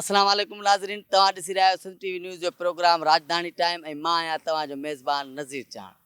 अस्सलाम वालेकुम नाज़रीन, तव्हां ॾिसी रहिया आहियो सिंध टीवी न्यूज़ जो प्रोग्राम राजधानी टाइम ऐं मां आहियां तव्हांजो मेज़बान नज़ीर चाण।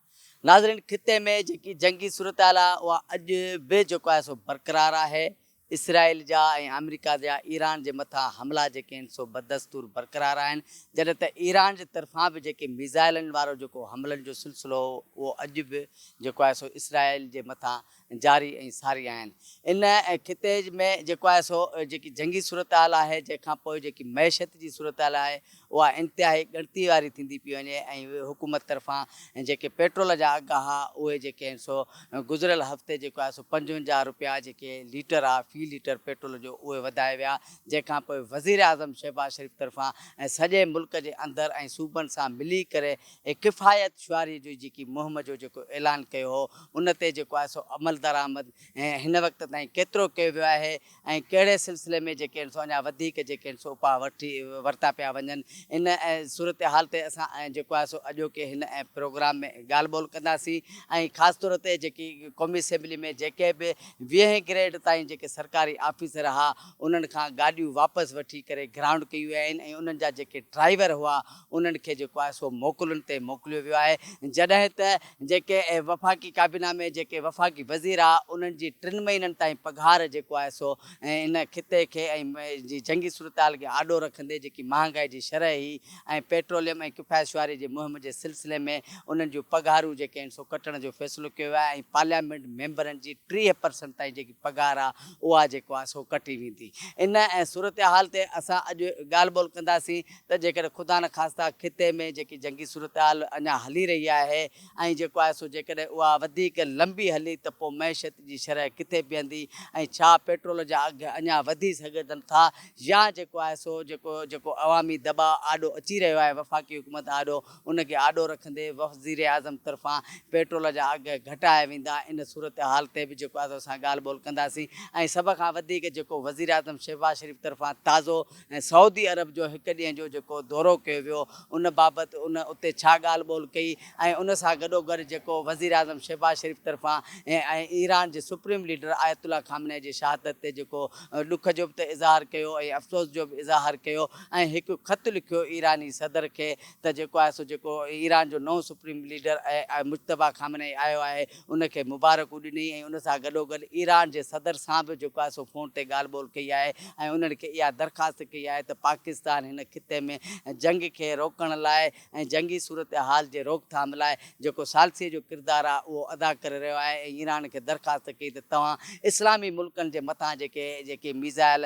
नाज़रीन, खिते में जेकी जंगी सूरत हाल आहे उहा अॼु बि जेको आहे सो बरक़रार आहे। इसराइल जा ऐं अमेरिका जा ईरान जे मथां हमला जेके आहिनि सो बदस्तूर बरक़रार आहिनि, जॾहिं त ईरान जे तरफ़ां बि जेके मिज़ाइलनि वारो जेको हमलनि जो सिलसिलो उहो अॼु बि जेको आहे सो इसराइल जे मथां जारी ऐं सारी आहिनि। इन खिते में जेको आहे सो जेकी जंगी सूरत हाल आहे, जंहिंखां पोइ जेकी मैशत जी सूरत हाल आहे उहा इंतिहाई ॻणती वारी थींदी पई वञे ऐं हुकूमत तरफ़ां जेके पेट्रोल जा अघ हुआ उहे जेके आहिनि सो गुज़िरियल हफ़्ते जेको आहे सो 55 रुपया जेके लीटर आहे फ़ी लीटर पेट्रोल जो उहे वधाए विया, जंहिंखां पोइ वज़ीर आज़म शहबाज़ शरीफ़ तरफ़ां ऐं सॼे मुल्क जे अंदरि ऐं सूबनि सां मिली करे किफ़ायत शुआरी जी जेकी मुहिम जो जेको ऐलान कयो हो उन ते जेको आहे सो अमल दरामद ऐं हिन वक़्त ताईं केतिरो कयो वियो आहे ऐं कहिड़े सिलसिले में जेके आहिनि सो अञा वधीक जेके आहिनि सो उपा वरिता पिया वञनि। इन सूरत हाल ते असां जेको आहे सो अॼोके हिन प्रोग्राम में ॻाल्हि ॿोल कंदासीं ऐं ख़ासि तौर ते जेकी क़ौमी असेंबली में जेके बि 20 ग्रेड ताईं जेके सरकारी ऑफिसर हुआ उन्हनि खां गाॾियूं वापसि वठी करे ग्राउंड कयूं विया आहिनि ऐं उन्हनि जा जेके ड्राइवर हुआ उन्हनि खे जेको आहे सो मोकलुनि ते मोकिलियो वियो आहे, जॾहिं त जेके वफ़ाक़ी काबीना में जेके वफ़ाक़ी वज़ीर आहे उन्हनि जी 3 महीननि ताईं पघार जेको आहे सो ऐं इन खिते खे ऐं जी जंगी सूरत हाल खे आॾो रखंदे जेकी महांगाई जी शरह हुई ऐं पेट्रोलियम ऐं किफ़ायत शुआरी जे मुहिम जे सिलसिले में उन्हनि जूं पघारूं जेके आहिनि सो कटण जो फ़ैसिलो कयो आहे ऐं पार्लियामेंट मेंबरनि जी 30% ताईं जेकी पघार आहे उहा जेको आहे सो कटी वेंदी। इन सूरत हाल ते असां अॼु ॻाल्हि ॿोल कंदासीं त जेकॾहिं ख़ुदा न ख़ास्ता खिते में जेकी जंगी सूरत हाल अञा हली रही आहे ऐं जेको आहे सो जेकॾहिं उहा वधीक लंबी हली त पोइ मैशत जी शरह किथे बीहंदी ऐं छा पेट्रोल जा अघ अञा वधी सघनि था या जेको आहे सो जेको अवामी दॿाउ आॾो अची रहियो आहे वफ़ाक़ी हुकूमत आॾो उनखे आॾो रखंदे वज़ीर आज़म तरफ़ां पेट्रोल जा अघ घटाए वेंदा। इन सूरत हाल ते बि जेको आहे असां ॻाल्हि ॿोल कंदासीं ऐं सभ खां वधीक जेको वज़ीर आज़म शहबाज़ शरीफ़ तरफ़ां ताज़ो ऐं सऊदी अरब जो 1 ॾींहं जो जेको दौरो कयो वियो उन बाबति उते छा ॻाल्हि ॿोल कई ऐं उन सां गॾोगॾु जेको वज़ीर आज़म शहबाज़ शरीफ़ तरफ़ां ऐं ईरान जे सुप्रीम लीडर आयतुल्ला खामने जी शहादत ते जेको ॾुख जो बि त इज़हार कयो ऐं अफ़सोस जो बि इज़हार कयो ऐं हिकु ख़तु लिखियो ईरानी सदर खे त जेको आहे सो जेको ईरान जो नओं सुप्रीम लीडर ऐं मुश्तबा खामने आयो आहे उनखे मुबारकूं ॾिनी ऐं उन सां गॾोगॾु ईरान जे सदर सां बि जेको आहे सो फ़ोन ते ॻाल्हि ॿोल कई आहे ऐं उन्हनि खे इहा दरख़्वास्त कई आहे त पाकिस्तान हिन खिते में जंग खे रोकण लाइ ऐं जंगी सूरत हाल जे रोकथाम लाइ जेको सालसीअ जो किरदारु आहे उहो अदा करे रहियो आहे ऐं ईरान खे दरख़्वास्त कई त तव्हां इस्लामी मुल्कनि जे मथां जेके मिज़ाइल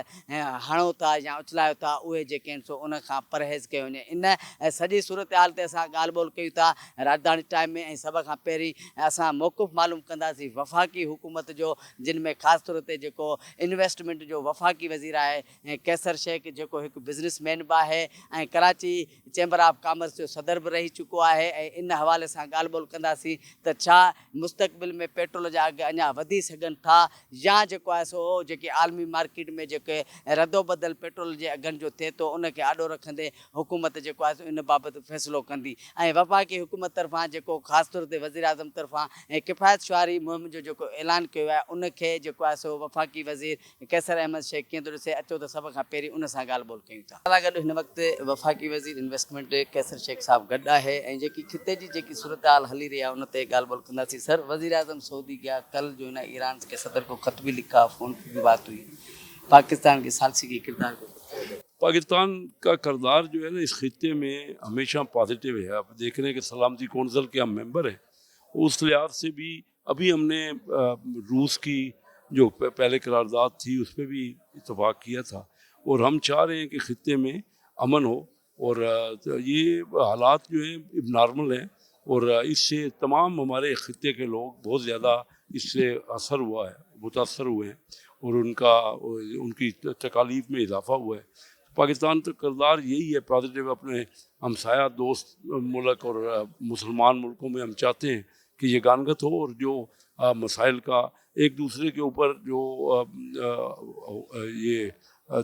हणो था या उछलायो था उहे जेके आहिनि सो उन खां परहेज़ कयो वञे। इन सॼी सूरत हाल ते असां ॻाल्हि ॿोल कयूं था राजधानी टाइम में ऐं सभ खां पहिरीं असां मौक़ुफ़ मालूम कंदासीं वफ़ाक़ी हुकूमत जो, जिन में ख़ासि तौर ते जेको इन्वेस्टमेंट जो वफ़ाक़ी वज़ीर आहे ऐं कैसर शेख जेको हिकु बिज़नेसमैन बि आहे ऐं कराची चैम्बर ऑफ कॉमर्स जो सदर बि रही चुको आहे ऐं इन हवाले सां ॻाल्हि ॿोल कंदासीं त छा मुस्तक़बिल में पेट्रोल जा अघ अञा वधी सघनि था या जेको आहे सो जेके आलमी मार्केट में जेके रदो बदल पेट्रोल जे अघनि जो थिए थो उनखे आॾो रखंदे हुकूमत जेको आहे सो इन बाबति फ़ैसिलो कंदी ऐं वफ़ाक़ी हुकूमत तरफ़ां जेको ख़ासि तौर ते वज़ीर आज़म तरफ़ां ऐं किफ़ायत शुआरी मुहिम जो जेको ऐलान कयो आहे उनखे जेको आहे सो वफ़ाक़ी वज़ीर कैसर अहमद शेख कीअं थो ॾिसे अचो त सभ खां पहिरीं उन सां ॻाल्हि ॿोल कयूं था। सां गॾु हिन वक़्तु वफ़ाक़ी वज़ीर इन्वेस्टमेंट कैसर शेख साहब गॾु आहे ऐं जेकी खिते जी जेकी सूरत हाल हली रही है उन ते ॻाल्हि ॿोल कंदासीं। सर, वज़ीर आज़म सऊदी गया कल जो है ना ईरान के सदर को खत भी लिखा, फ़ोन की भी बात हुई, पाकिस्तान के सालसी के किरदार को पाकिस्तान का किरदार जो है ना इस खिते में हमेशा पॉजिटिव है। आप देख रहे हैं कि सलामती कौंसिल के हम मेंबर हैं, उस लिहाज से भी अभी हमने रूस की जो पहले करारदाद थी उस पर भी इत्तेफाक किया था और हम चाह रहे हैं कि खिते में अमन हो और तो ये हालात जो हैं नॉर्मल हैं और इससे तमाम हमारे खिते के लोग बहुत ज़्यादा इससे असर हुआ है, मुतासर हुए हैं और उनकी तकालीफ में इजाफा हुआ है। पाकिस्तान का किरदार यही है पॉजिटिव, अपने हमसाया दोस्त मुल्क और मुसलमान मुल्कों में हम चाहते हैं कि ये गानगत हो और जो मसाइल का एक दूसरे के ऊपर जो ये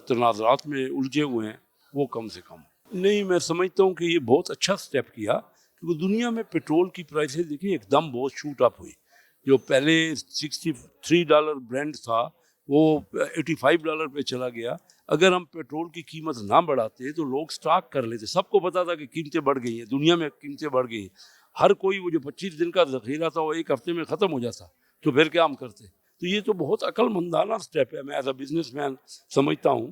तनाज़रात में उलझे हुए हैं वो कम से कम। नहीं, मैं समझता हूँ कि ये बहुत अच्छा स्टेप किया क्योंकि दुनिया में पेट्रोल की प्राइसेस देखिए एकदम बहुत शूट अप हुई। जो पहले $63 ब्रेंड था وہ $85 پہ چلا گیا. اگر ہم پیٹرول کی قیمت نہ بڑھاتے تو لوگ سٹاک کر لیتے. سب کو پتا تھا کہ قیمتیں بڑھ گئی ہیں, دنیا میں قیمتیں بڑھ گئی ہیں. ہر کوئی وہ جو 25 دن کا ذخیرہ تھا وہ ایک ہفتے میں ختم ہو جاتا, تو پھر کیا ہم کرتے؟ تو یہ تو بہت عقل مندانہ سٹیپ ہے, میں ایز اے بزنس مین سمجھتا ہوں.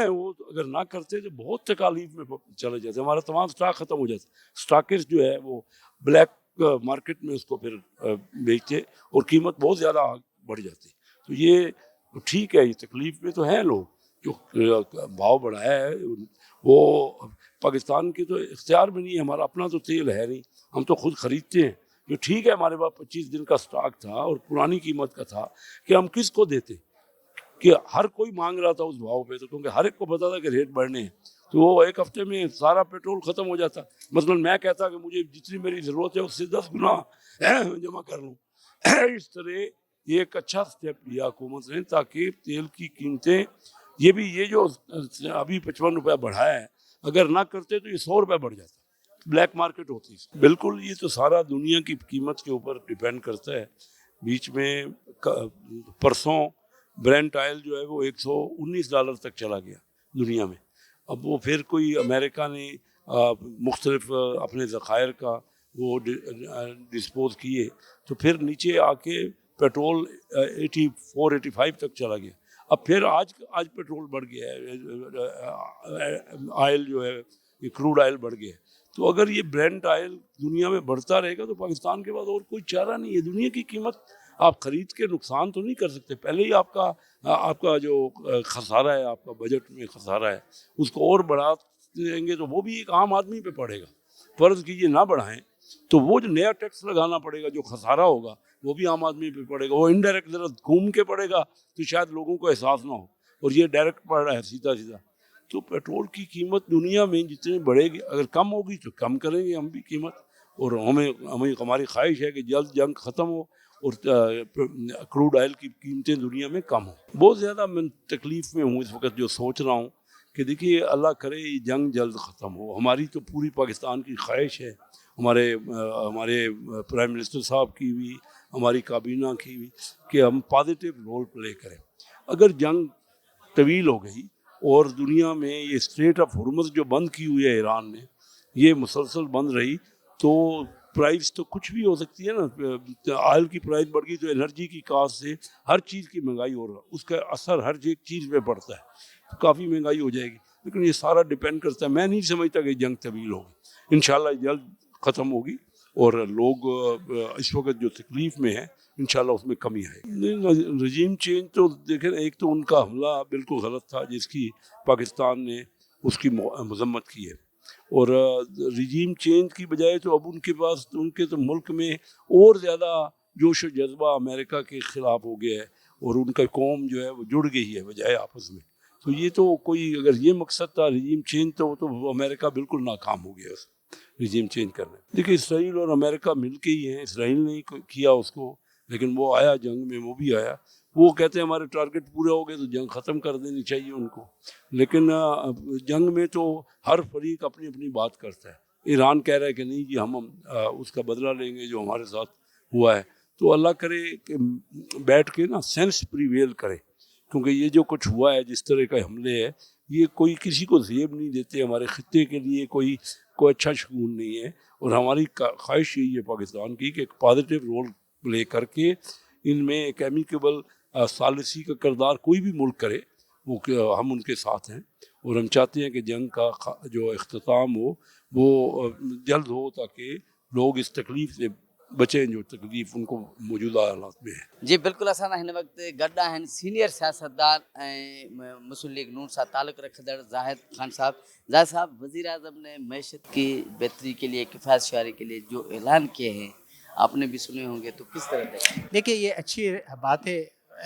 وہ اگر نہ کرتے تو بہت تکالیف میں چلے جاتے, ہمارا تمام سٹاک ختم ہو جاتا. سٹاکرز جو ہے وہ بلیک مارکیٹ میں اس کو پھر بیچتے اور قیمت بہت زیادہ بڑھ جاتی. تو یہ ٹھیک ہے, یہ تکلیف میں تو ہیں لوگ, جو بھاؤ بڑھایا ہے وہ پاکستان کے تو اختیار میں نہیں ہے. ہمارا اپنا تو تیل ہے نہیں, ہم تو خود خریدتے ہیں. جو ٹھیک ہے ہمارے پاس 25 دن کا سٹاک تھا اور پرانی قیمت کا تھا, کہ ہم کس کو دیتے, کہ ہر کوئی مانگ رہا تھا اس بھاؤ پہ, تو کیونکہ ہر ایک کو پتا تھا کہ ریٹ بڑھنے ہیں, تو وہ ایک ہفتے میں سارا پیٹرول ختم ہو جاتا. مثلا میں کہتا کہ مجھے جتنی میری ضرورت ہے اس سے 10 گنا جمع کر لوں. اس طرح یہ ایک اچھا سٹیپ لیا حکومت نے, تاکہ تیل کی قیمتیں یہ جو ابھی 55 روپے بڑھایا ہے, اگر نہ کرتے تو یہ 100 روپے بڑھ جاتا, بلیک مارکیٹ ہوتی. بالکل, یہ تو سارا دنیا کی قیمت کے اوپر ڈیپینڈ کرتا ہے. بیچ میں پرسوں برینٹ آئل جو ہے وہ $119 تک چلا گیا دنیا میں. اب وہ پھر کوئی امریکہ نے مختلف اپنے ذخائر کا وہ ڈسپوز کیے, تو پھر نیچے آ کے پیٹرول 84-85 تک چلا گیا. اب پھر آج پیٹرول بڑھ گیا ہے, آئل جو ہے یہ کروڈ آئل بڑھ گیا ہے. تو اگر یہ برینٹ آئل دنیا میں بڑھتا رہے گا تو پاکستان کے بعد اور کوئی چارہ نہیں ہے. دنیا کی قیمت آپ خرید کے نقصان تو نہیں کر سکتے. پہلے ہی آپ کا جو خسارہ ہے, آپ کا بجٹ میں خسارہ ہے, اس کو اور بڑھا دیں گے تو وہ بھی ایک عام آدمی پہ پڑے گا. فرض کیجیے نہ بڑھائیں تو وہ جو نیا ٹیکس لگانا پڑے گا, جو خسارہ ہوگا وہ بھی عام آدمی پہ پڑے گا. وہ انڈائریکٹ ذرا گھوم کے پڑے گا تو شاید لوگوں کو احساس نہ ہو, اور یہ ڈائریکٹ پڑ رہا ہے سیدھا. تو پیٹرول کی قیمت دنیا میں جتنی بڑھے گی, اگر کم ہوگی تو کم کریں گے ہم بھی قیمت, اور ہماری خواہش ہے کہ جلد جنگ ختم ہو اور کروڈ آئل کی قیمتیں دنیا میں کم ہوں. بہت زیادہ میں تکلیف میں ہوں اس وقت, جو سوچ رہا ہوں کہ دیکھیے اللہ کرے یہ جنگ جلد ختم ہو. ہماری تو پوری پاکستان کی خواہش ہے, ہمارے پرائم منسٹر صاحب کی بھی, ہماری کابینہ کی بھی, کہ ہم پازیٹیو رول پلے کریں. اگر جنگ طویل ہو گئی اور دنیا میں یہ اسٹریٹ آف ہرمز جو بند کی ہوئی ہے ایران نے, یہ مسلسل بند رہی, تو پرائز تو کچھ بھی ہو سکتی ہے نا. آئل کی پرائز بڑھ گئی تو انرجی کی کاسٹ سے ہر چیز کی مہنگائی ہو رہا ہے, اس کا اثر ہر ایک چیز پہ پڑتا ہے, تو کافی مہنگائی ہو جائے گی. لیکن یہ سارا ڈیپینڈ کرتا ہے. میں نہیں سمجھتا کہ جنگ طویل ہوگی, انشاءاللہ جلد ختم ہوگی, اور لوگ اس وقت جو تکلیف میں ہیں انشاءاللہ اس میں کمی آئے گی. رجیم چینج تو دیکھیں, ایک تو ان کا حملہ بالکل غلط تھا جس کی پاکستان نے اس کی مذمت کی ہے, اور رجیم چینج کی بجائے تو اب ان کے تو ملک میں اور زیادہ جوش و جذبہ امریکہ کے خلاف ہو گیا ہے, اور ان کا قوم جو ہے وہ جڑ گئی ہے بجائے آپس میں. تو یہ تو کوئی, اگر یہ مقصد تھا رجیم چینج, تو امریکہ بالکل ناکام ہو گیا اس رجیم چینج کرنے. دیکھیے اسرائیل اور امریکہ مل کے ہی ہیں, اسرائیل نے کیا اس کو, لیکن وہ آیا جنگ میں, وہ بھی آیا. وہ کہتے ہیں ہمارے ٹارگٹ پورے ہو گئے تو جنگ ختم کر دینی چاہیے ان کو, لیکن جنگ میں تو ہر فریق اپنی اپنی بات کرتا ہے. ایران کہہ رہا ہے کہ نہیں جی ہم اس کا بدلہ لیں گے جو ہمارے ساتھ ہوا ہے. تو اللہ کرے کہ بیٹھ کے نا سینس پریویل کرے, کیونکہ یہ جو کچھ ہوا ہے, جس طرح کا حملے ہے, یہ کوئی کسی کو زیب نہیں دیتے. ہمارے خطے کے لیے کوئی اچھا شگون نہیں ہے, اور ہماری خواہش یہی ہے پاکستان کی کہ ایک پازیٹیو رول پلے کر کے ان میں ایک ایمیکیبل ثالثی کا کردار کوئی بھی ملک کرے, وہ ہم ان کے ساتھ ہیں. اور ہم چاہتے ہیں کہ جنگ کا جو اختتام ہو وہ جلد ہو, تاکہ لوگ اس تکلیف سے بچیں جو تکلیف ان کو موجودہ حالات میں ہے. جی بالکل, असां हिन वक़्तु गॾु आहिनि सीनियर सियासतदान ऐं मुस्लिम लीग नून सां ताल्लुक़ रखंदड़ ज़ाहिद खान साहब. ज़ाहिद साहब, वज़ीर आज़म ने मैशत की बेहतरी के लिए, किफ़ायत शुमारी के लिए जो ऐलान किए हैं आपने भी सुने होंगे, तो किस तरह देखें? देखिए ये अच्छी बात है,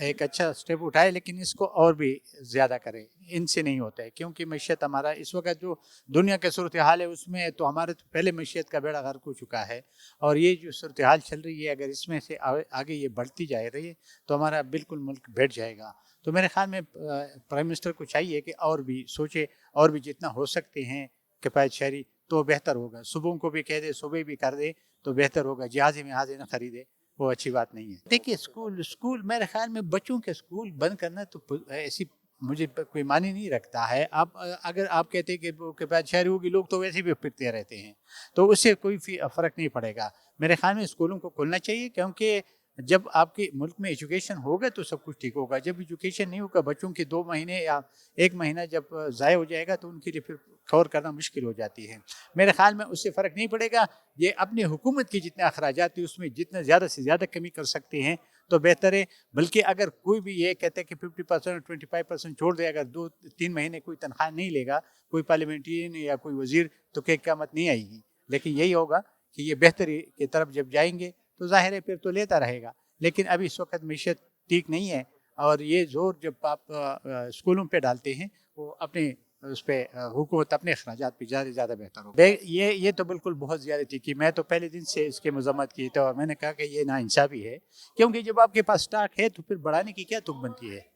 एक अच्छा स्टेप उठाए, लेकिन इसको और भी ज़्यादा करें. इनसे नहीं होता है, क्योंकि मैशियत हमारा इस वक्त जो दुनिया के सूरत हाल है उसमें तो हमारे तो पहले मैशियत का बेड़ा गर्क हो चुका है, और ये जो सूरत हाल चल रही है अगर इसमें से आगे ये बढ़ती जा रही है तो हमारा बिल्कुल मुल्क बैठ जाएगा. तो मेरे ख्याल में प्राइम मिनिस्टर को चाहिए कि और भी सोचे, और भी जितना हो सकते हैं किफ़ायत शहरी तो बेहतर होगा. सुबह को भी कह दे, सुबह भी कर दे तो बेहतर होगा. जहाज़ में हाज़े न खरीदे, वो अच्छी बात नहीं है। देखिए स्कूल मेरे ख्याल में बच्चों के स्कूल बंद करना तो ऐसी मुझे कोई मानी नहीं रखता है। आप अगर आप कहते हैं कि वो के पास शहरों के लोग तो वैसे भी फिरते रहते हैं, तो उससे कोई फ़र्क नहीं पड़ेगा। मेरे ख्याल में स्कूलों को खोलना चाहिए, क्योंकि जब आपके मुल्क में एजुकेशन होगा तो सब कुछ ठीक होगा। जब एजुकेशन नहीं होगा, बच्चों के 2 महीने या 1 महीना जब ज़ाया हो जाएगा तो उनके लिए फिर कवर करना मुश्किल हो जाती है। मेरे ख्याल में उससे फ़र्क नहीं पड़ेगा। ये अपनी हुकूमत के जितने अखराजात हैं उसमें जितना ज़्यादा से ज़्यादा कमी कर सकते हैं तो बेहतर है। बल्कि अगर कोई भी ये कहते हैं कि 50% और 25% छोड़ दे, अगर 2-3 महीने कोई तनख्वाह नहीं लेगा कोई पार्लियामेंटेरियन या कोई वज़ीर, तो क्या क़यामत नहीं आएगी। लेकिन यही होगा कि ये बेहतरी की तरफ जब जाएंगे तो ज़ाहिर है फिर तो लेता रहेगा। लेकिन अभी इस वक्त मईशत ठीक नहीं है, और ये ज़ोर जब आप स्कूलों पे डालते हैं वो अपने उस पर हुकूमत अपने अखराजात पे ज़्यादा बेहतर हो। ये तो बिल्कुल बहुत ज़्यादा थी कि मैं तो पहले दिन से इसके मजम्मत की, तो मैंने कहा कि ये नाइंसाफ़ी है। क्योंकि जब आपके पास स्टॉक है तो फिर बढ़ाने की क्या तुक बनती है।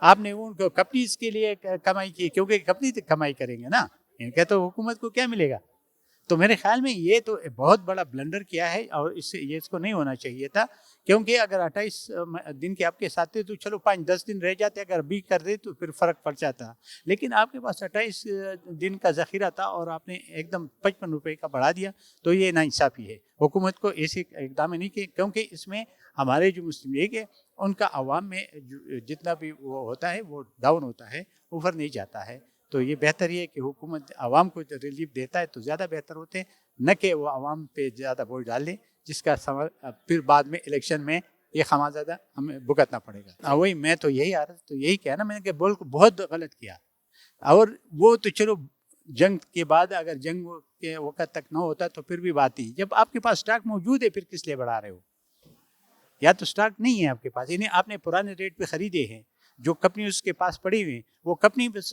आपने उनको कंपनीज के लिए कमाई की, क्योंकि कंपनी तो कमाई करेंगे ना, इनके तो हुकूमत को क्या मिलेगा। तो मेरे ख्याल में ये तो बहुत बड़ा ब्लंडर किया है, और इसको नहीं होना चाहिए था। क्योंकि अगर 28 दिन के आपके साथ थे तो चलो 5-10 दिन रह जाते, अगर 20 कर दे तो फिर फ़र्क पड़ जाता। लेकिन आपके पास 28 दिन का ज़ख़ीरा था और आपने एकदम 55 रुपये का बढ़ा दिया, तो ये नाइंसाफ़ी है। हुकूमत को ऐसे इक़दाम नहीं किए, क्योंकि इसमें हमारे जो मुस्लिम लीग है उनका आवाम में जितना भी वो होता है वो डाउन होता है, ऊपर नहीं जाता है। तो ये बेहतर ही है कि हुकूमत आवाम को रिलीफ देता है तो ज़्यादा बेहतर होते हैं, न कि वो आवाम पे ज़्यादा बोझ डाल दे, जिसका फिर बाद में इलेक्शन में ये खमियाजा हमें भुगतना पड़ेगा। वही मैं तो यही कहा ना मैंने कि बोल को बहुत गलत किया। और वो तो चलो जंग के बाद अगर जंग के वक़्त तक ना होता तो फिर भी बात ही। जब आपके पास स्टॉक मौजूद है फिर किस लिए बढ़ा रहे हो। या तो स्टॉक नहीं है आपके पास, यानी आपने पुराने रेट पे ख़रीदे हैं, जो कंपनी उसके पास पड़ी हुई वो कंपनी बस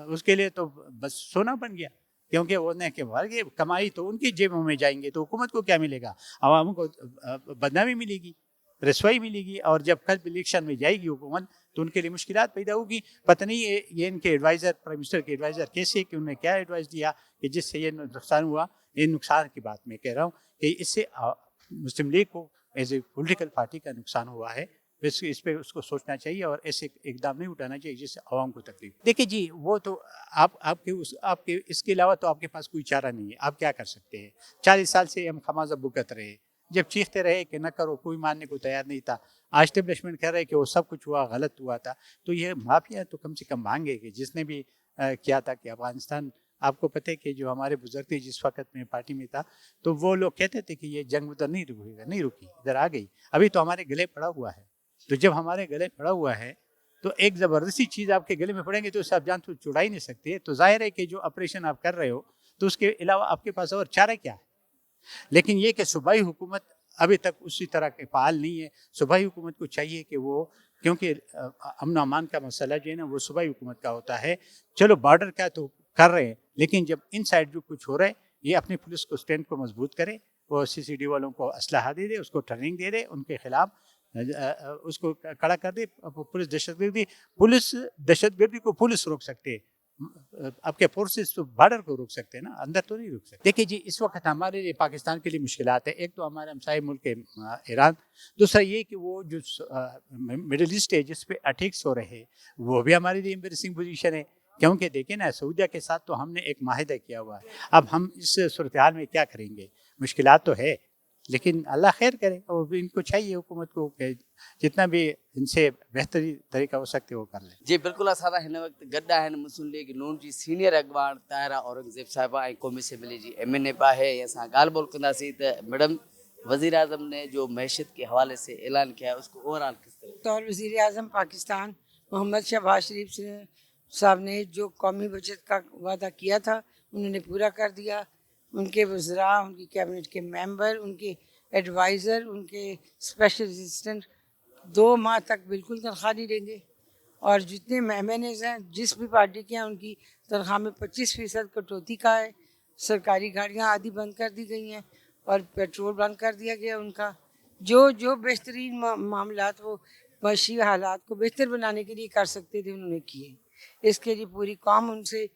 उसके लिए तो बस सोना बन गया। क्योंकि वो ने के वर्ग कमाई तो उनकी जेबों में जाएंगे, तो हुकूमत को क्या मिलेगा, आवाम को बदनामी मिलेगी, रसवाई मिलेगी। और जब कल इलेक्शन में जाएगी हुकूमत तो उनके लिए मुश्किलात पैदा होगी। पता नहीं ये इनके एडवाइज़र, प्राइम मिनिस्टर के एडवाइज़र कैसे, कि उन्होंने क्या एडवाइस दिया कि जिससे ये नुकसान हुआ। ये नुकसान की बात मैं कह रहा हूँ कि इससे मुस्लिम लीग को एज ए पोलिटिकल पार्टी का नुकसान हुआ है। इस पे उसको सोचना चाहिए और ऐसे इकदाम नहीं उठाना चाहिए जिससे आवाम को तकलीफ। देखिए जी, वो तो आपके इसके अलावा तो आपके पास कोई चारा नहीं है। आप क्या कर सकते हैं। 40 साल से हम खमाजा भुगत रहे, जब चीखते रहे कि न करो, कोई मानने को तैयार नहीं था। आज एस्टेब्लिशमेंट कह रहे कि वो सब कुछ हुआ, गलत हुआ था। तो ये माफिया तो कम से कम मांगे कि जिसने भी किया था कि अफगानिस्तान, आपको पता है कि जो हमारे बुजुर्ग थे जिस वक्त में पार्टी में था, तो वो लोग कहते थे कि ये जंग उधर नहीं रुकेगा, नहीं रुकी, इधर आ गई, अभी तो हमारे गले पड़ा हुआ है। तो जब हमारे गले पड़ा हुआ है तो एक ज़बरदस्ती चीज़ आपके गले में पड़ेंगे तो उससे आप जान तो छुड़ा ही नहीं सकते। तो जाहिर है कि जो ऑपरेशन आप कर रहे हो तो उसके अलावा आपके पास और चारा क्या है। लेकिन ये कि सूबाई हुकूमत अभी तक उसी तरह के फाल नहीं है। सूबाई हुकूमत को चाहिए कि वो, क्योंकि अमन अमान का मसला जो है ना वो सूबाई हुकूमत का होता है। चलो बॉर्डर का तो कर रहे हैं, लेकिन जब इन साइड जो कुछ हो रहा है, ये अपनी पुलिस को स्ट्रेंथ को मजबूत करे, वो CCD वालों को असलहा दे दे, उसको ट्रेनिंग दे दे, उनके खिलाफ उसको कड़ा कर दे। पुलिस दहशतगर्दी को पुलिस रोक सकते है, आपके फोर्सेस तो बॉर्डर को रोक सकते हैं ना, अंदर तो नहीं रोक सकते। देखिए जी, इस वक्त हमारे लिए पाकिस्तान के लिए मुश्किलात है। एक तो हमारे हमसाये मुल्क ईरान, दूसरा ये कि वो जो मिडिल ईस्ट है जिस पे अटैक्स हो रहे वो भी हमारे लिए एम्बेरसिंग पोजीशन है। क्योंकि देखिए ना, सऊदिया के साथ तो हमने एक माहिदा किया हुआ है। अब हम इस सूरत हाल में क्या करेंगे। मुश्किलात तो है, लेकिन अल्लाह खैर करे। और इनको चाहिए हुकूमत को कि जितना भी इनसे बेहतरी तरीका हो सकते वो कर लें। जी बिल्कुलु, असां हिन वक़्तु गॾु आहिनि मुस्लिम लीग नून जी सीनियर अॻवान ताहिरा औरंगज़ेब साहिबा ऐं क़ौमी असेंबली जी MNA बि आहे। असां ॻाल्हि ॿोल कंदासीं त मैडम, वज़ीर आज़म ने जो मैशत के हवाले से ऐलान किया है उसको ओवरऑल किस तरह। और वज़ीर आज़म पाकिस्तान मोहम्मद शहबाज शरीफ साहब ने जो कौमी बचत का वादा किया था उन्होंने पूरा कर दिया। उनके वज़रा, उनकी कैबिनेट के मेंबर, उनके एडवाइज़र, उनके स्पेशल असिस्टेंट 2 माह तक बिल्कुल तनख्वाह नहीं देंगे। और जितने MNAs हैं जिस भी पार्टी के हैं उनकी तनख्वाह में 25% कटौती का है। सरकारी गाड़ियाँ आदि बंद कर दी गई हैं और पेट्रोल बंद कर दिया गया उनका। जो बेहतरीन मामलात वो मशी हालात को बेहतर बनाने के लिए कर सकते थे उन्होंने किए। इसके लिए पूरी कौम उनसे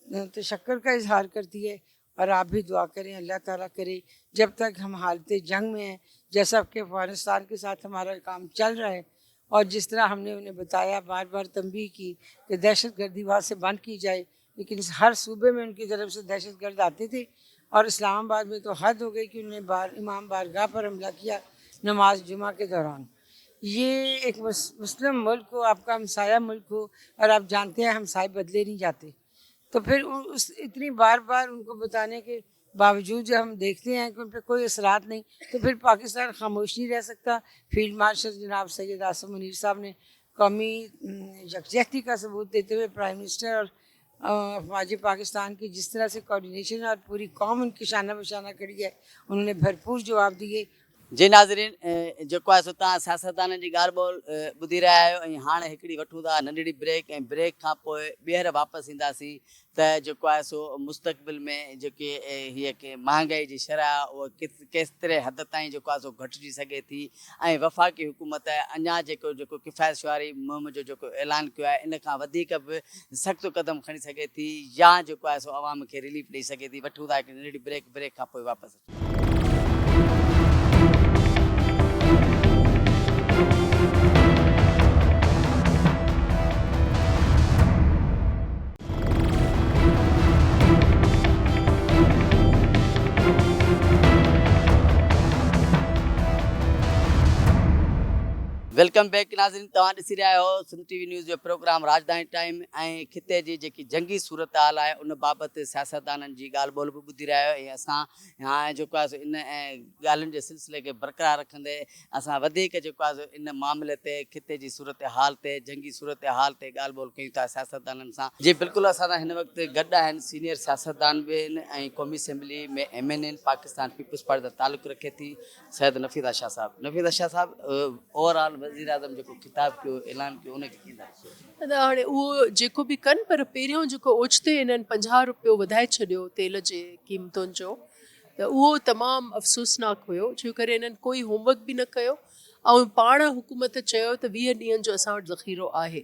तशक्कुर का इजहार करती है। और आप भी दुआ करें, अल्लाह ताला करे जब तक हम हालत जंग में हैं, जैसा कि अफगानिस्तान के साथ हमारा काम चल रहा है और जिस तरह हमने उन्हें बताया, बार बार तंबीह की कि दहशत गर्दी वहाँ से बंद की जाए, लेकिन हर सूबे में उनकी तरफ से दहशत गर्द आते थे। और इस्लामाबाद में तो हद हो गई कि उन्होंने इमाम बारगाह पर हमला किया नमाज जुमा के दौरान। ये एक मुस्लिम मुल्क हो, आपका हमसाया मुल्क हो, और आप जानते हैं हमसाए बदले नहीं जाते, तो फिर उस इतनी बार बार उनको बताने के बावजूद जब हम देखते हैं कि उन पर कोई असरात नहीं, तो फिर पाकिस्तान खामोश नहीं रह सकता। फील्ड मार्शल जनाब सैयद आसिम मुनीर साहब ने कौमी यकजहती का सबूत देते हुए प्राइम मिनिस्टर और अफवाज पाकिस्तान की जिस तरह से कोऑर्डिनेशन और पूरी कौम उनकी शाना बशाना करी है, उन्होंने भरपूर जवाब दिए। जी नाज़रीन, जेको आहे सो तव्हां सियासतदाननि जी ॻाल्हि ॿोल ॿुधी रहिया आहियो ऐं हाणे हिकिड़ी वठूं था नंढड़ी ब्रेक, ऐं ब्रेक खां पोइ ॿीहर वापसि ईंदासीं त जेको आहे सो मुस्तक़बिल में जेके हीअ के महांगाई जी शरह उहा केतिरे हद ताईं जेको आहे सो घटिजी सघे थी, ऐं वफ़ाक़ी हुकूमत अञा जेको किफ़ायत शुआरी मुहिम जो जेको ऐलान कयो आहे इन खां वधीक बि सख़्तु क़दम खणी सघे थी या जेको आहे सो आवाम खे रिलीफ ॾेई सघे थी। वठूं था हिकिड़ी नंढड़ी ब्रेक खां पोइ वापसि। वेलकम बैक नाज़रीन, तव्हां ॾिसी रहिया आहियो सिंध टीवी न्यूज़ जो प्रोग्राम राजधानी टाइम, ऐं खिते जी जेकी जंगी सूरत हाल आहे उन बाबति सियासतदाननि जी ॻाल्हि ॿोल बि ॿुधी रहिया आहियो। ऐं असां हाणे जेको आहे सो इन ॻाल्हियुनि जे सिलसिले खे बरक़रार रखंदे असां वधीक जेको आहे सो इन मामले ते खिते जी सूरत हाल ते जंगी सूरत हाल ते ॻाल्हि ॿोल कयूं था सियासतदाननि सां। जी बिल्कुलु, असां सां हिन वक़्तु गॾु आहिनि सीनियर सियासतदान बि आहिनि ऐं क़ौमी असेंबली में MN पाकिस्तान पीपुल्स पार्टी सां तालुक़ु रखे थी सैयद नफ़ीद अशा साहब। नफ़ीद अशा साहब, ओवरऑल वज़ीर आज़म जेको खिताब कयो ऐलान कयो उनखे कींदा? हाणे उहो जेको बि कनि, पर पहिरियों जेको ओचिते इन्हनि 50 रुपयो वधाए छॾियो तेल जे क़ीमतुनि जो, त उहो तमामु अफ़सोसनाक हुयो, छो करे इन्हनि कोई होमवर्क बि न कयो ऐं पाण हुकूमत चयो त 20 ॾींहंनि जो असां वटि ज़ख़ीरो आहे।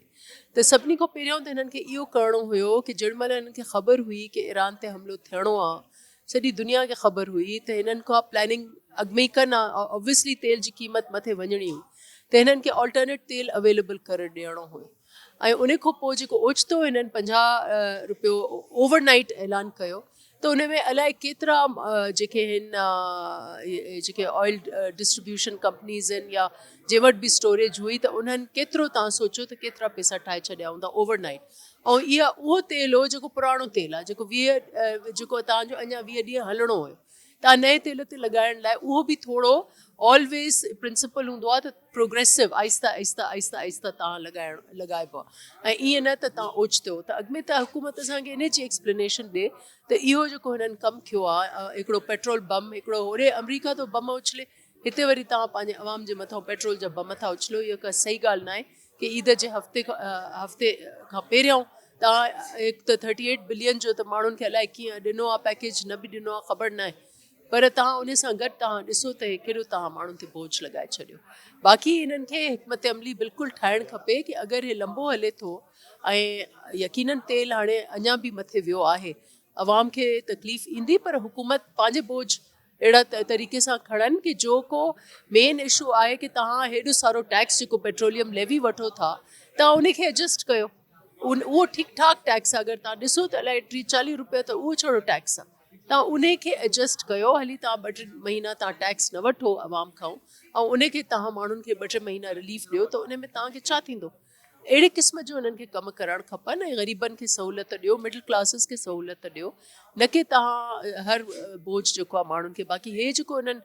त सभिनी खां पहिरियों त हिननि खे इहो करिणो हुयो कि जेॾीमहिल हिननि खे ख़बर हुई कि ईरान ते हमिलो थियणो आहे, सॼी दुनिया खे ख़बर हुई, त हिननि खां प्लानिंग अॻु में ई कनि, ऑब्वियसली तेल जी क़ीमत मथे वञणी हुई, त हिननि खे ऑल्टरनेट तेल अवेलेबल करे ॾियणो हुयो। ऐं उन खां पोइ जेको ओचितो हिननि 50 रुपयो ओवरनाइट ऐलान कयो, त उन में अलाए केतिरा जेके आहिनि जेके ऑयल डिस्ट्रीब्यूशन कंपनीज़ आहिनि या जे वटि बि स्टोरेज हुई, त उन्हनि केतिरो तव्हां सोचो त केतिरा पैसा ठाहे छॾिया हूंदा ओवरनाइट। ऐं उहो तेल हो जेको पुराणो तेल आहे, जेको जेको तव्हांजो अञा 20 ॾींहं हलणो हुयो। तव्हां नए तेल ते लॻाइण लाइ उहो बि थोरो ऑलवेज़ प्रिंसिपल हूंदो आहे त प्रोग्रेसिव आहिस्ता आहिस्ता आहिस्ता आहिस्ता तव्हां लॻाइबो आहे, ऐं ईअं न त तव्हां ओचितो। त अॻु में त हुकूमत असांखे इन जी एक्सप्लेनेशन ॾिए त इहो जेको हिननि कमु कयो आहे, हिकिड़ो पेट्रोल बम, हिकिड़ो होॾे अमरीका तो बम उछले, हिते वरी तव्हां पंहिंजे अवाम जे मथां पेट्रोल जा बम था उछलो, इहो का सही ॻाल्हि न आहे कि ईद जे हफ़्ते खां पहिरियों तव्हां हिकु त 38 बिलियन जो त माण्हुनि खे अलाए कीअं ॾिनो आहे पैकेज, न बि ॾिनो आहे ख़बर न आहे, पर तव्हां उन सां गॾु तव्हां ॾिसो त केॾो तव्हां माण्हुनि ते बोझ लॻाए छॾियो। बाक़ी हिननि खे हिकमत अमली बिल्कुलु ठाहिणु खपे कि अगरि हे लंबो हले थो ऐं यकीनन तेल हाणे अञा बि मथे वियो आहे, अवाम खे तकलीफ़ ईंदी, पर हुकूमत पंहिंजे बोझ अहिड़ा तरीक़े सां खणनि कि जो को मेन इशू आहे कि तव्हां हेॾो सारो टैक्स जेको पेट्रोलियम लेवी वठो था, तव्हां उनखे एडजस्ट कयो। उहो ठीकु ठाकु टैक्स आहे, अगरि तव्हां ॾिसो त अलाए 30-40 रुपया त उहो छड़ो टैक्स आहे, तव्हां उन खे एडजस्ट कयो। हली तव्हां 2-3 महीना तव्हां टैक्स न वठो अवाम खां ऐं उन खे तव्हां माण्हुनि खे 2-3 महीना रिलीफ ॾियो, त उन में तव्हांखे छा थींदो? अहिड़े क़िस्म जो हिननि खे कमु करणु खपनि ऐं ग़रीबनि खे सहूलियत ॾियो, मिडिल क्लासिस खे सहूलियत ॾियो, न कि तव्हां हर बोझ जेको आहे माण्हुनि खे। बाक़ी हे जेको हिननि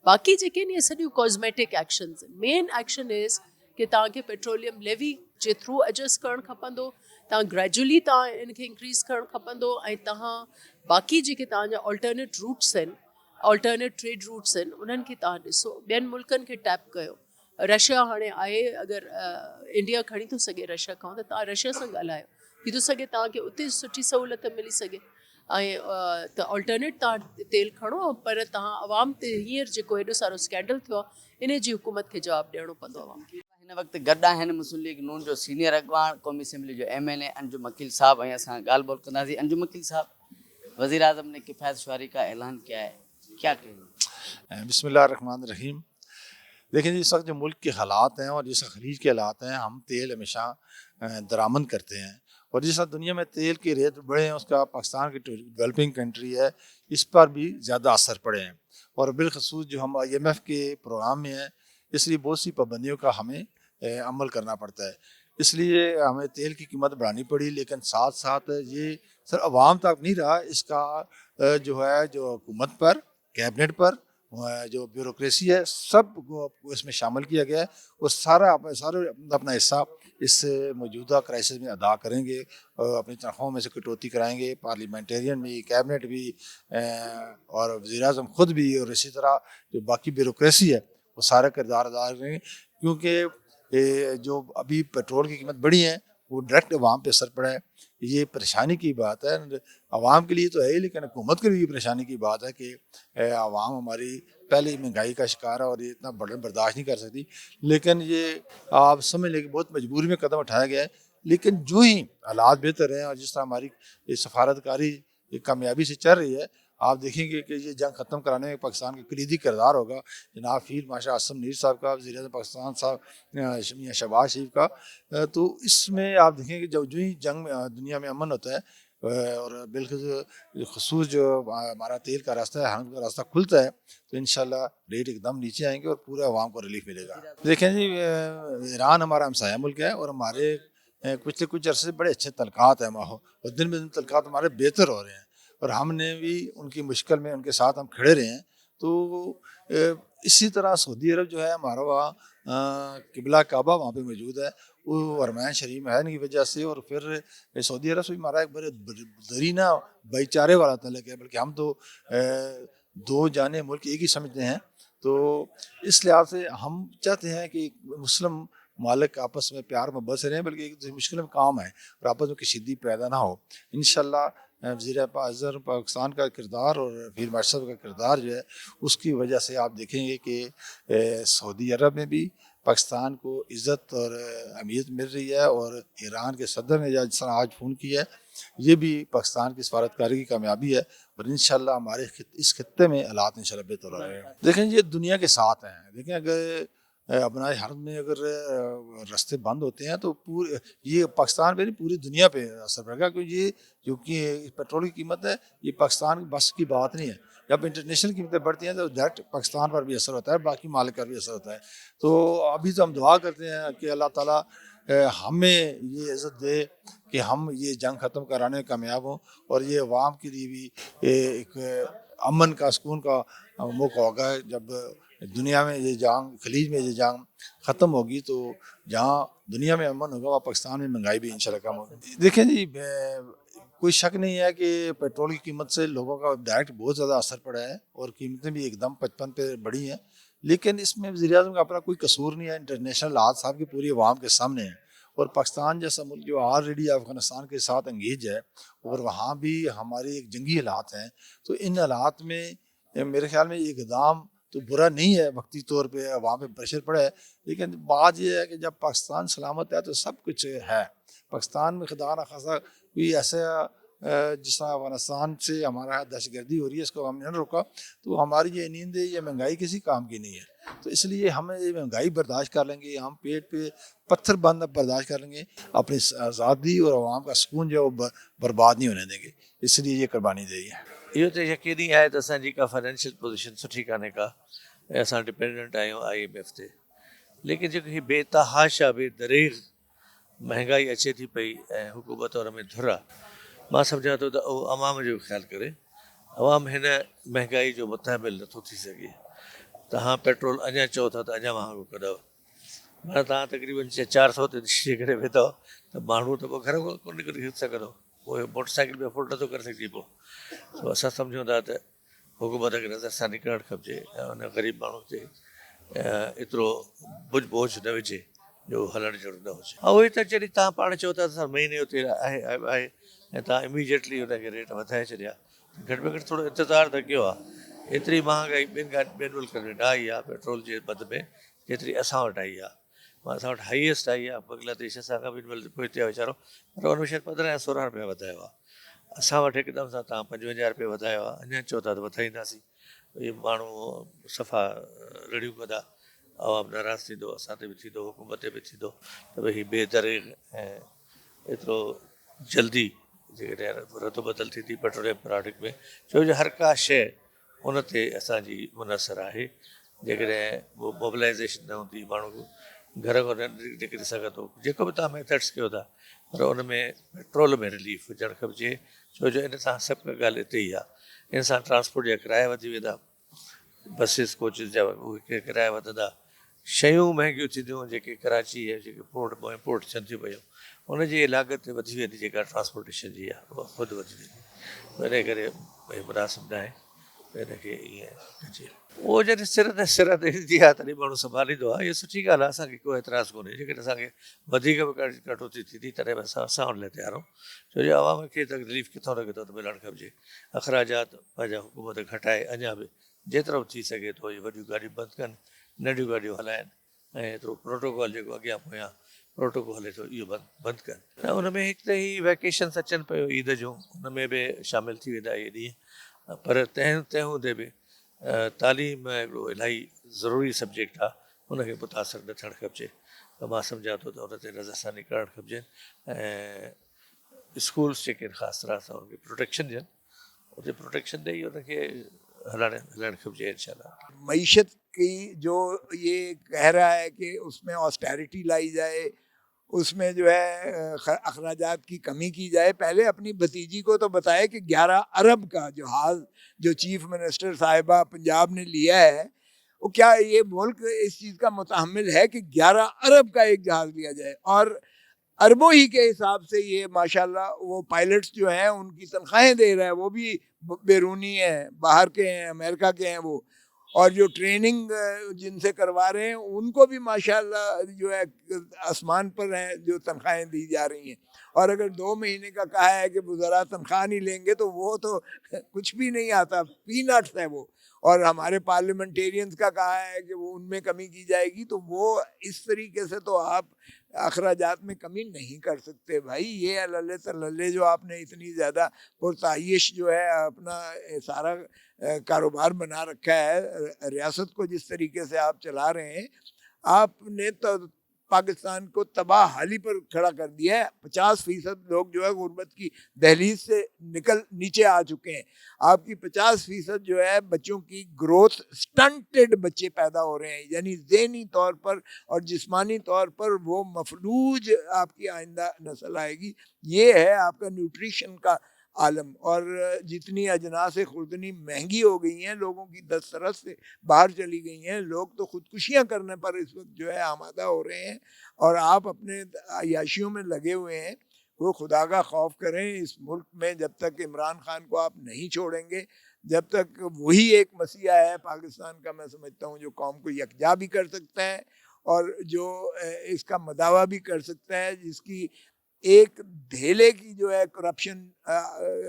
बाक़ी जेके आहिनि इहे सॼियूं कॉस्मेटिक एक्शन्स आहिनि। मेन एक्शन इज़ कि तव्हांखे पेट्रोलियम लेवी जे थ्रू एडजस्ट करणु खपंदो, तव्हां ग्रेजुअली तव्हां इनखे इंक्रीज़ करणु खपंदो, ऐं तव्हां बाक़ी जेके तव्हांजा ऑल्टरनेट रूट्स आहिनि, ऑल्टरनेट ट्रेड रूट्स आहिनि, उन्हनि खे तव्हां ॾिसो, ॿियनि मुल्कनि खे टैप कयो। रशिया हाणे आहे, अगरि इंडिया खणी थो सघे रशिया खां, त तव्हां रशिया सां ॻाल्हायो, थी थो सघे तव्हांखे उते सुठी सहूलियत मिली सघे। ऐं त ऑल्टरनेट तव्हां तेल खणो, पर तव्हां अवाम ते हींअर जेको हेॾो सारो स्कैंडल थियो आहे, इन जी हुकूमत खे जवाबु ॾियणो पवंदो अवाम खे। हिन वक़्तु गॾु आहिनि मुस्लिम लीग नून जो सीनियर अॻवान क़ौमी असेंबली जो MNA अंजुम अकील साहब, ऐं असां ॻाल्हि ॿोल कंदासीं। अंजुम अकील साहब, वज़ीर आज़म ने किफ़ायत शुआरी का ऐलान किया है, क्या कहेंगे? बिस्मिल्लाहिर्रहमानिर्रहीम। دیکھیں جی، اس وقت جو ملک کے حالات ہیں اور جس خلیج کے حالات ہیں، ہم تیل ہمیشہ درآمد کرتے ہیں، اور جس طرح دنیا میں تیل کے ریٹ بڑھے ہیں، اس کا پاکستان کی ڈیولپنگ کنٹری ہے، اس پر بھی زیادہ اثر پڑے ہیں، اور بالخصوص جو ہم IMF کے پروگرام میں ہیں، اس لیے بہت سی پابندیوں کا ہمیں عمل کرنا پڑتا ہے، اس لیے ہمیں تیل کی قیمت بڑھانی پڑی، لیکن ساتھ ساتھ یہ صرف عوام تک نہیں رہا، اس کا جو ہے جو حکومت پر، کیبنٹ پر، جو بیوروکریسی ہے، سب کو اس میں شامل کیا گیا ہے، وہ سارے اپنا حصہ اس موجودہ کرائسس میں ادا کریں گے، اپنی تنخواہوں میں سے کٹوتی کرائیں گے، پارلیمنٹیرین بھی، کیبنٹ بھی، اور وزیر اعظم خود بھی، اور اسی طرح جو باقی بیوروکریسی ہے وہ سارا کردار ادا کریں گے، کیونکہ جو ابھی پیٹرول کی قیمت بڑھی ہے وہ ڈائریکٹ عوام پہ اثر پڑا ہے، یہ پریشانی کی بات ہے، عوام کے لیے تو ہے ہی، لیکن حکومت کے لیے بھی پریشانی کی بات ہے کہ عوام ہماری پہلے ہی مہنگائی کا شکار ہے اور یہ اتنا بڑا برداشت نہیں کر سکتی، لیکن یہ آپ سمجھ لیں کہ بہت مجبوری میں قدم اٹھایا گیا ہے، لیکن جو ہی حالات بہتر ہیں اور جس طرح ہماری یہ سفارتکاری کامیابی سے چل رہی ہے، آپ دیکھیں گے کہ یہ جنگ ختم کرانے میں پاکستان کا کلیدی کردار ہوگا، جناب فیلڈ مارشل اسم منیر صاحب کا، وزیر اعظم پاکستان صاحب میاں شہباز شریف کا، تو اس میں آپ دیکھیں کہ جو ہی جنگ میں دنیا میں امن ہوتا ہے اور بالخصوص جو ہمارا تیل کا راستہ ہے، ہم کا راستہ کھلتا ہے، تو انشاءاللہ ریٹ ایک دم نیچے آئیں گے اور پورے عوام کو ریلیف ملے گا۔ دیکھیں جی، ایران ہمارا ہمسایہ ملک ہے اور ہمارے پچھلے کچھ عرصے سے بڑے اچھے تعلقات ہیں ماحول، اور دن بہ دن تعلقات ہمارے بہتر ہو رہے ہیں، اور ہم نے بھی ان کی مشکل میں ان کے ساتھ ہم کھڑے رہے ہیں، تو اسی طرح سعودی عرب جو ہے ہمارا وہاں قبلہ کعبہ وہاں پہ موجود ہے، وہ ارمین شریف ہے کی وجہ سے، اور پھر سعودی عرب سے بھی ہمارا ایک بڑے درینہ بھائی چارے والا تعلق ہے، بلکہ ہم تو دو جانے ملک ایک ہی سمجھتے ہیں، تو اس لحاظ سے ہم چاہتے ہیں کہ مسلم مالک آپس میں پیار محبت سے رہیں، بلکہ ایک دوسرے مشکل میں کام ہے اور آپس میں کشیدگی پیدا نہ ہو، انشاءاللہ وزیر اعظم پاکستان کا کردار اور فیلڈ مارشل کا کردار جو ہے، اس کی وجہ سے آپ دیکھیں گے کہ سعودی عرب میں بھی پاکستان کو عزت اور اہمیت مل رہی ہے، اور ایران کے صدر نے جس طرح آج فون کیا ہے، یہ بھی پاکستان کی سفارتکاری کی کامیابی ہے، اور انشاءاللہ ہمارے اس خطے میں حالات انشاءاللہ بہتر ہو رہے ہیں۔ دیکھیں یہ دنیا کے ساتھ ہیں، دیکھیں اگر اپنا حرم میں اگر راستے بند ہوتے ہیں تو یہ پاکستان پہ نہیں پوری دنیا پہ اثر پڑے گا، کیونکہ پیٹرول کی قیمت ہے، یہ پاکستان بس کی بات نہیں ہے، جب انٹرنیشنل قیمتیں بڑھتی ہیں تو ڈائریکٹ پاکستان پر بھی اثر ہوتا ہے، باقی مالک پر بھی اثر ہوتا ہے، تو ابھی تو ہم دعا کرتے ہیں کہ اللہ تعالیٰ ہمیں یہ عزت دے کہ ہم یہ جنگ ختم کرانے میں کامیاب ہوں، اور یہ عوام کے لیے بھی ایک امن کا، سکون کا موقع ہوگا، جب دنیا میں یہ جنگ، خلیج میں یہ جنگ ختم ہوگی تو جہاں دنیا میں امن ہوگا وہاں پاکستان میں مہنگائی بھی انشاءاللہ کم ہوگی۔ دیکھیں جی، کوئی شک نہیں ہے کہ پیٹرول کی قیمت سے لوگوں کا ڈائریکٹ بہت زیادہ اثر پڑا ہے، اور قیمتیں بھی ایک دم 55 پہ بڑھی ہیں، لیکن اس میں وزیر اعظم کا اپنا کوئی قصور نہیں ہے، انٹرنیشنل حالات صاحب کی پوری عوام کے سامنے ہیں، اور پاکستان جیسا ملک جو آلریڈی افغانستان کے ساتھ انگیج ہے، اور وہاں بھی ہمارے ایک جنگی حالات ہیں، تو ان حالات میں میرے خیال میں یہ اقدام تو برا نہیں ہے، وقتی طور پہ عوام پہ پریشر پڑا ہے، لیکن بات یہ ہے کہ جب پاکستان سلامت ہے تو سب کچھ ہے۔ پاکستان میں خدا نخواستہ کوئی ایسا جس طرح افغانستان سے ہمارا دہشت گردی ہو رہی ہے، اس کو ہم نے نہ روکا تو ہماری یہ نیند ہے، یہ مہنگائی کسی کام کی نہیں ہے، تو اس لیے ہم یہ مہنگائی برداشت کر لیں گے، ہم پیٹ پہ پتھر بند برداشت کر لیں گے، اپنی آزادی اور عوام کا سکون جو برباد نہیں ہونے دیں گے، اس لیے یہ قربانی دے ہے۔ इहो त यकीनी आहे त असांजी का फाइनेंशियल पोजीशन सुठी कान्हे का, ऐं असां डिपेंडेंट आहियूं IMF ते, लेकिन जेको हीअ बेतहाशा बेदरेग महांगाई अचे थी पई ऐं हुकूमत और में धुर आहे, मां सम्झां थो त उहो अवाम जो ख़्यालु करे, अवाम हिन महांगाई जो मुताबिल नथो थी सघे। तव्हां पेट्रोल अञा चओ था त अञा महांगो कंदव, माना तव्हां तक़रीबन 400 ते निश्चय करे वेंदव त माण्हू त पोइ घर कोन निकिरी सघंदो, पोइ मोटरसाइकिल बि अफोर्ड नथो करे सघिजे पोइ, तो असां सम्झूं था त हुकूमत खे नज़र सां निकिरणु खपिजे ऐं हुन ग़रीब माण्हू ते एतिरो बुझ बोझ न विझे जो हलण जहिड़ो न हुजे। ऐं उहे त जॾहिं तव्हां पाण चओ था असां महीने जो तेल आहे ऐं तव्हां इमीजिएटली हुनखे रेट वधाए छॾिया, घटि में घटि थोरो इंतज़ारु त कयो आहे। एतिरी महांगाई ॿियनि मुल्कनि में न आई आहे पेट्रोल जे बद में जेतिरी असां वटि आई आहे, असां वटि हाईएस्ट आई आहे, बांग्लादेश असां खां बि पोइ ते वीचारो, पर हुन में शायदि 15 या 16 रुपया वधायो आहे, असां वटि हिकदमि सां तव्हां 55 रुपया वधायो आहे, अञा चओ था त वधाईंदासीं, इहे माण्हू सफ़ा रड़ियूं कंदा عوام नाराज़ थींदो, असां ते बि थींदो, हुकूमत ते बि थींदो त भई हीउ बेदरीग ऐं एतिरो जल्दी जेकॾहिं रदो बदल थी पेट्रोलियम प्रोडक्ट में, छो जो हर का शइ उन ते असांजी मुनसर आहे। जेकॾहिं वो मोबिलाइज़ेशन न हूंदी, माण्हू घर खां न निकिरी सघंदो, जेको बि तव्हां मेथड्स कयो था, पर उन में पेट्रोल में रिलीफ हुजणु खपिजे, छो जो इन सां सभु ॻाल्हि हिते ई आहे। इन सां ट्रांसपोर्ट जा किराया वधी वेंदा, बसिस कोचिस जा उहे किराया वधंदा, शयूं महांगियूं थींदियूं, जेके कराची ऐं जेके पोर्ट मां इम्पोर्ट थियनि थियूं पयूं, उनजी लागत वधी वेंदी, जेका ट्रांसपोर्टेशन जी आहे उहा ख़ुदि वधी वेंदी। इन करे भई मुनासिबु न आहे इनखे ईअं कजे। उहो जॾहिं सिर ते ईंदी आहे तॾहिं माण्हू संभालींदो आहे, इहा सुठी ॻाल्हि आहे, असांखे को एतिराज़ु कोन्हे। जेकॾहिं असांखे वधीक बि कटौती थींदी तॾहिं बि असां उन लाइ तयारु आहियूं, छो जो आवाम खे त रिलीफ किथां न किथां त मिलणु खपिजे। अख़राजात पंहिंजा हुकूमत घटाए अञा बि जेतिरो बि थी सघे थो इहे वॾियूं गाॾियूं बंदि कनि, नंढियूं गाॾियूं हलाइनि, ऐं एतिरो प्रोटोकॉल जेको अॻियां पोयां प्रोटोकॉल हले थो इहो बंदि कनि। ऐं उन में हिकु त ई वैकेशन्स अचनि पियो ईद जूं, उन में बि शामिलु थी वेंदा इहे ॾींहं। पर तंहिं हूंदे बि तालीम हिकिड़ो इलाही ज़रूरी सब्जेक्ट आहे, उनखे मुतासिर न थियणु खपिजे। त मां सम्झां थो त उन ते नज़रसानी करणु खपिजे, ऐं स्कूल्स जेके आहिनि ख़ासि तरह सां उनखे प्रोटेक्शन ॾियनि, उते प्रोटेक्शन ॾेई उनखे हलाइणु खपिजे इंशाल्लाह। मईशत की जो ये कह रहा है कि उसमें ऑस्टेरिटी लाई जाए, उसमें जो है अखराजात की कमी की जाए, पहले अपनी भतीजी को तो बताए कि 11 अरब का जहाज़ जो चीफ मिनिस्टर साहिबा पंजाब ने लिया है, वो क्या ये मुल्क इस चीज़ का मुतहम्मिल है कि 11 अरब का एक जहाज़ लिया जाए? और अरबों ही के हिसाब से ये माशाल्लाह वो पायलट्स जो हैं उनकी तनख्वाहें दे रहा है, वो भी बैरूनी हैं, बाहर के हैं, अमेरिका के हैं वो, और जो ट्रेनिंग जिनसे करवा रहे हैं उनको भी माशाल्लाह जो है आसमान पर हैं जो तनख्वाहें दी जा रही हैं। और अगर 2 महीने का कहा है कि वज़रा तनख्वाह नहीं लेंगे तो वो तो कुछ भी नहीं आता, पीनट्स है वो। और हमारे पार्लियामेंटेरियंस का कहा है कि वो उनमें कमी की जाएगी, तो वो इस तरीके से तो आप अखराजात में कमी नहीं कर सकते भाई। ये अल्ले तल्ले जो आपने इतनी ज़्यादा पुरताइश जो है अपना सारा कारोबार बना रखा है, रियासत को जिस तरीके से आप चला रहे हैं, आपने तो पाकिस्तान को तबाह हाली पर खड़ा कर दिया है। 50% लोग जो है गुर्बत की दहलीज से निकल नीचे आ चुके हैं। आपकी 50% जो है बच्चों की ग्रोथ, स्टंटेड बच्चे पैदा हो रहे हैं, यानी ज़हनी तौर पर और जिस्मानी तौर पर वो मफलूज आपकी आइंदा नस्ल आएगी। ये है आपका न्यूट्रिशन का आलम। और जितनी अजनास खुर्दनी महंगी हो गई हैं, लोगों की दस्तरस से बाहर चली गई हैं, लोग तो खुदकुशियाँ करने पर इस वक्त जो है आमादा हो रहे हैं, और आप अपने अयाशियों में लगे हुए हैं। वो खुदा का खौफ करें इस मुल्क में, जब तक इमरान खान को आप नहीं छोड़ेंगे, जब तक वही एक मसीहा है पाकिस्तान का, मैं समझता हूँ, जो कौम को यकजा भी कर सकता है और जो इसका मदावा भी कर सकता है, जिसकी एक धेले की जो है करप्शन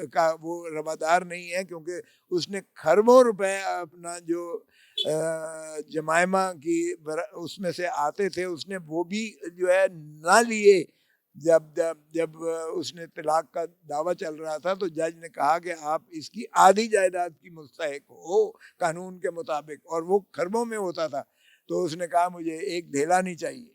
का वो रवादार नहीं है, क्योंकि उसने खरबों रुपए अपना जो जमायमा की उसमें से आते थे, उसने वो भी जो है ना लिए। जब जब जब उसने तलाक का दावा चल रहा था तो जज ने कहा कि आप इसकी आधी जायदाद की मुस्तहिक हो कानून के मुताबिक, और वो खरबों में होता था। तो उसने कहा मुझे एक धेला नहीं चाहिए।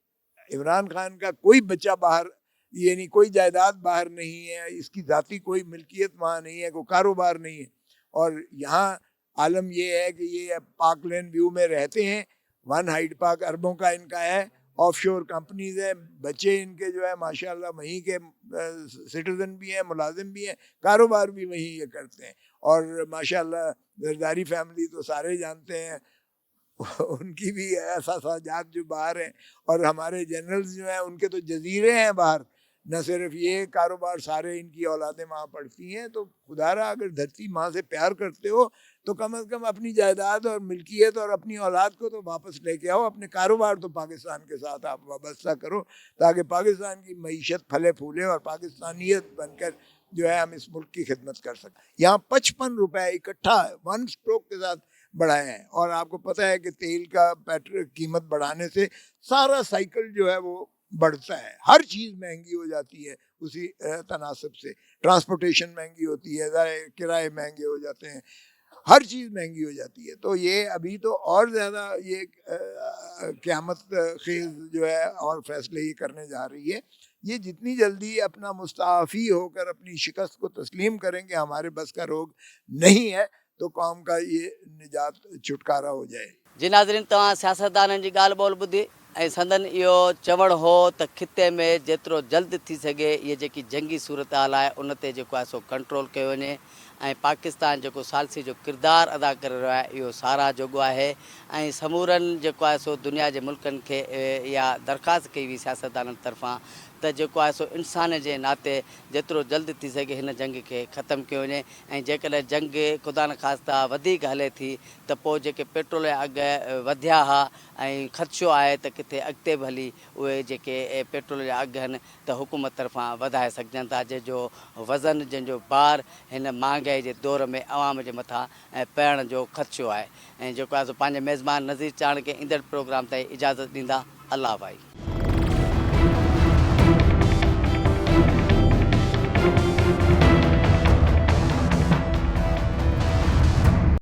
इमरान खान का कोई बच्चा बाहर, यानी कोई जायदाद बाहर नहीं है, इसकी ज़ाती कोई मिल्कियत वहाँ नहीं है, कोई कारोबार नहीं है। और यहाँ आलम ये है कि ये पार्क लेन व्यू में रहते हैं, 1 हाइड पार्क अरबों का इनका है, ऑफशोर कंपनीज है, बच्चे इनके जो है माशाल्लाह वहीं के सिटीजन भी हैं, मुलाजिम भी हैं, कारोबार भी वहीं ये करते हैं। और माशाल्लाह जरदारी फैमिली तो सारे जानते हैं, उनकी भी असाजात जो बाहर हैं, और हमारे जनरल्स जो हैं उनके तो जजीरे हैं बाहर। न सिर्फ ये कारोबार, सारे इनकी औलादें वहाँ पढ़ती हैं। तो खुदारा अगर धरती माँ से प्यार करते हो तो कम से कम अपनी जायदाद और मिल्कियत और अपनी औलाद को तो वापस लेके आओ। अपने कारोबार तो पाकिस्तान के साथ आप वाबस्ता करो, ताकि पाकिस्तान की मईशत फले फूले और पाकिस्तानियत बनकर जो है हम इस मुल्क की खिदमत कर सकें। यहाँ 55 रुपये इकट्ठा 1 स्ट्रोक के साथ बढ़ाए हैं। और आपको पता है कि तेल का पेट्रोल कीमत बढ़ाने से सारा साइकिल जो है वो बढ़ता है, हर चीज़ महंगी हो जाती है उसी तनासब से। ट्रांसपोर्टेशन महंगी होती है, किराए महंगे हो जाते हैं, हर चीज़ महंगी हो जाती है। तो ये अभी तो और ज़्यादा ये قیامت خیز جو ہے اور فیصلے یہ کرنے جا رہی ہے. یہ جتنی جلدی اپنا مستعفی ہو کر اپنی شکست کو تسلیم کریں کہ ہمارے بس کا روگ نہیں ہے تو قوم کا یہ نجات چھٹکارا ہو جائے. जी नाज़रीन, तव्हां सियासतदाननि जी ॻाल्हि ॿोल ॿुधी ऐं संदन इहो चवणु हो त खिते में जेतिरो जल्द थी सघे इहे जेकी जंगी सूरत हाल आहे उन ते जेको आहे सो कंट्रोल कयो वञे ऐं पाकिस्तान जेको सालसी जो किरदारु अदा करे रहियो आहे इहो साराह जोॻो आहे. ऐं समूरनि जेको आहे सो दुनिया जे मुल्कनि खे इहा दरख़्वास्त कई हुई सियासतदाननि तरफ़ां त जेको आहे सो इंसान जे नाते जेतिरो जल्द थी सघे हिन जंग खे ख़तमु कयो वञे. ऐं जेकॾहिं जंग ख़ुदा न ख़ास्ता वधीक हले थी त पोइ जेके पेट्रोल जा अघु वधिया हुआ ऐं ख़दशो आहे त किथे अॻिते बि हली उहे जेके पेट्रोल जा अघु आहिनि त हुकूमत तरफ़ां वधाए सघजनि था, जंहिंजो वज़न जंहिंजो भार हिन महांगाई जे दौर में अवाम जे मथां पइण जो ख़दशो आहे. ऐं जेको आहे सो पंहिंजे मेज़बान नज़ीर चाण खे ईंदड़ प्रोग्राम ताईं इजाज़त ॾींदा. अल्लाह भाई.